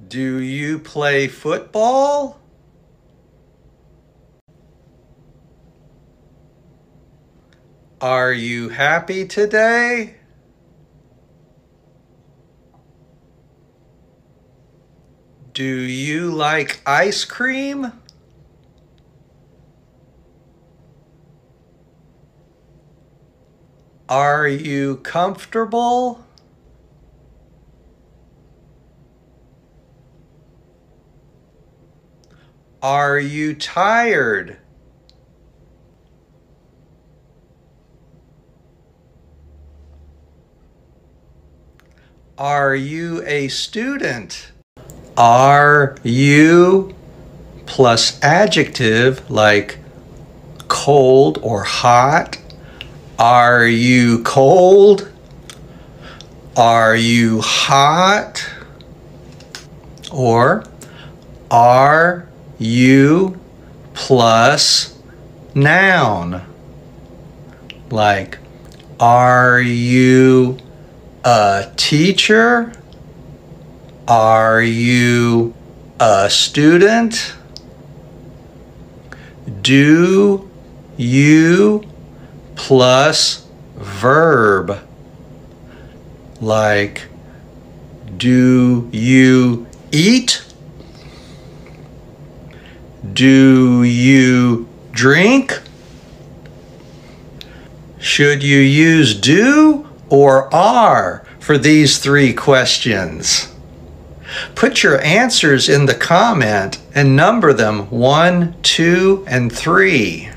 Do you play football? Are you happy today? Do you like ice cream? Are you comfortable? Are you tired? Are you a student? Are you plus adjective like cold or hot? Are you cold? Are you hot? Or are you plus noun like are you a teacher? Are you a student? Do you plus verb like do you eat? Do you drink? Should you use do or are for these three questions? Put your answers in the comment and number them 1, 2, and 3.